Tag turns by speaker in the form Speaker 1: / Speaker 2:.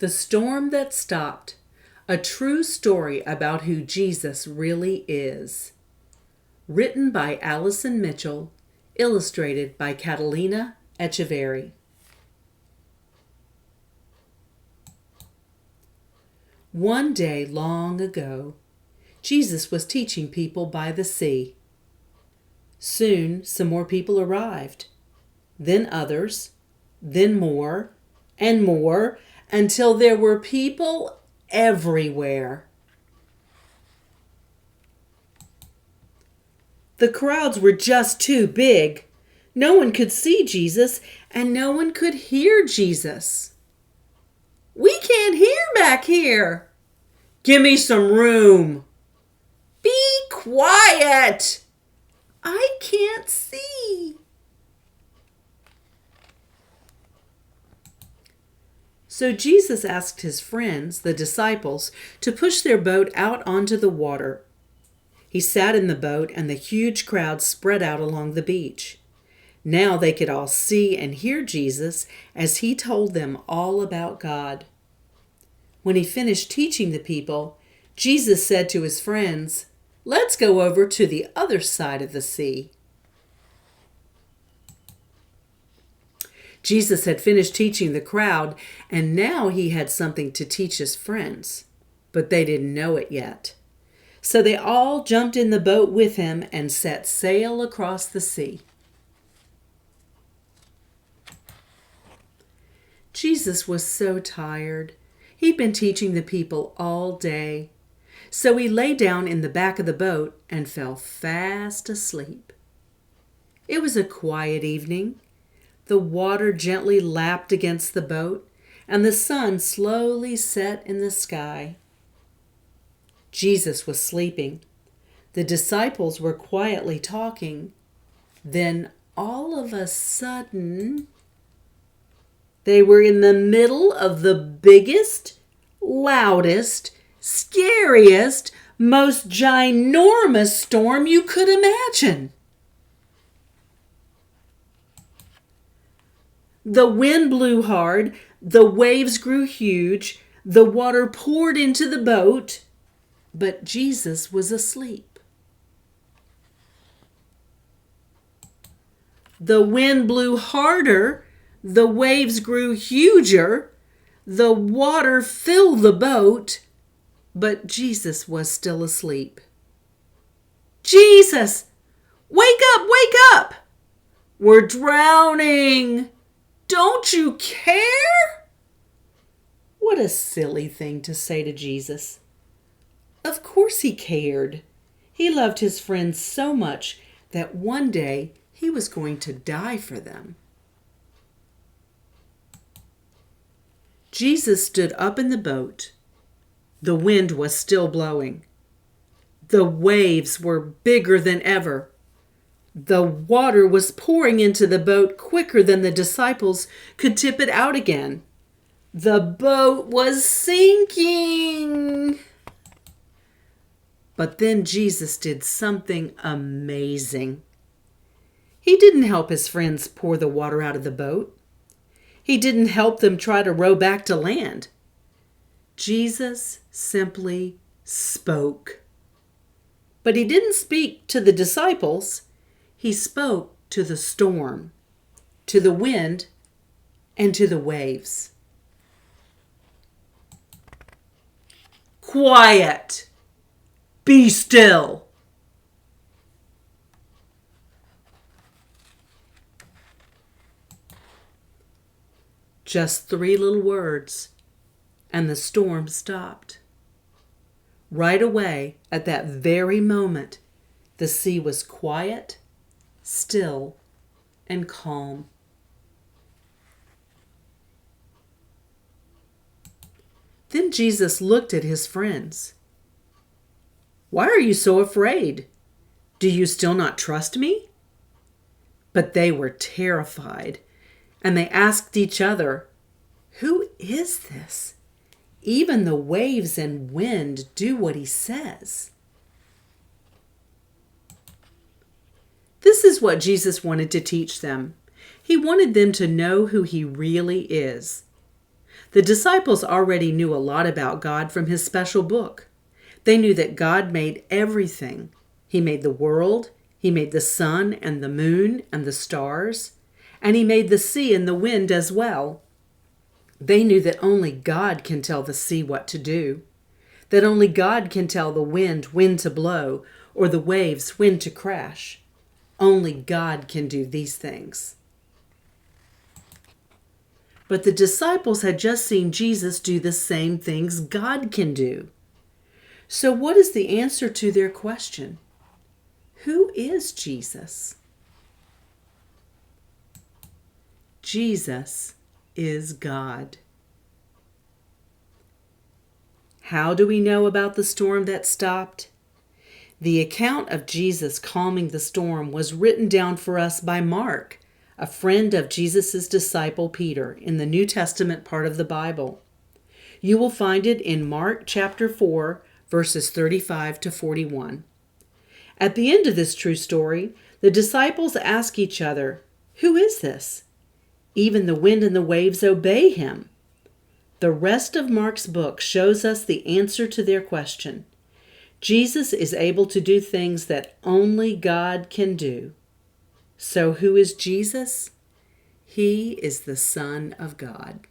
Speaker 1: The Storm That Stopped, a true story about who Jesus really is. Written by Alison Mitchell, illustrated by Catalina Echeverri. One day long ago, Jesus was teaching people by the sea. Soon some more people arrived, then others, then more and more, until there were people everywhere. The crowds were just too big. No one could see Jesus, and no one could hear Jesus. "We can't hear back here." "Give me some room." "Be quiet. I can't see." So Jesus asked his friends, the disciples, to push their boat out onto the water. He sat in the boat, and the huge crowd spread out along the beach. Now they could all see and hear Jesus as he told them all about God. When he finished teaching the people, Jesus said to his friends, "Let's go over to the other side of the sea." Jesus had finished teaching the crowd, and now he had something to teach his friends, but they didn't know it yet. So they all jumped in the boat with him and set sail across the sea. Jesus was so tired. He'd been teaching the people all day. So he lay down in the back of the boat and fell fast asleep. It was a quiet evening. The water gently lapped against the boat, and the sun slowly set in the sky. Jesus was sleeping. The disciples were quietly talking. Then all of a sudden, they were in the middle of the biggest, loudest, scariest, most ginormous storm you could imagine. The wind blew hard, the waves grew huge, the water poured into the boat, but Jesus was asleep. The wind blew harder, the waves grew huger, the water filled the boat, but Jesus was still asleep. "Jesus, wake up, wake up! We're drowning! Don't you care?" What a silly thing to say to Jesus. Of course he cared. He loved his friends so much that one day he was going to die for them. Jesus stood up in the boat. The wind was still blowing. The waves were bigger than ever. The water was pouring into the boat quicker than the disciples could tip it out again. The boat was sinking. But then Jesus did something amazing. He didn't help his friends pour the water out of the boat. He didn't help them try to row back to land. Jesus simply spoke. But he didn't speak to the disciples. He spoke to the storm, to the wind, and to the waves. "Quiet! Be still!" Just 3 little words, and the storm stopped. Right away, at that very moment, the sea was quiet, still, and calm. Then Jesus looked at his friends. "Why are you so afraid? Do you still not trust me?" But they were terrified, and they asked each other, "Who is this? Even the waves and wind do what he says." This is what Jesus wanted to teach them. He wanted them to know who he really is. The disciples already knew a lot about God from his special book. They knew that God made everything. He made the world, he made the sun and the moon and the stars, and he made the sea and the wind as well. They knew that only God can tell the sea what to do, that only God can tell the wind when to blow or the waves when to crash. Only God can do these things. But the disciples had just seen Jesus do the same things God can do. So what is the answer to their question? Who is Jesus? Jesus is God. How do we know about the storm that stopped? The account of Jesus calming the storm was written down for us by Mark, a friend of Jesus' disciple Peter, in the New Testament part of the Bible. You will find it in Mark chapter 4, verses 35 to 41. At the end of this true story, the disciples ask each other, "Who is this? Even the wind and the waves obey him." The rest of Mark's book shows us the answer to their question. Jesus is able to do things that only God can do. So who is Jesus? He is the Son of God.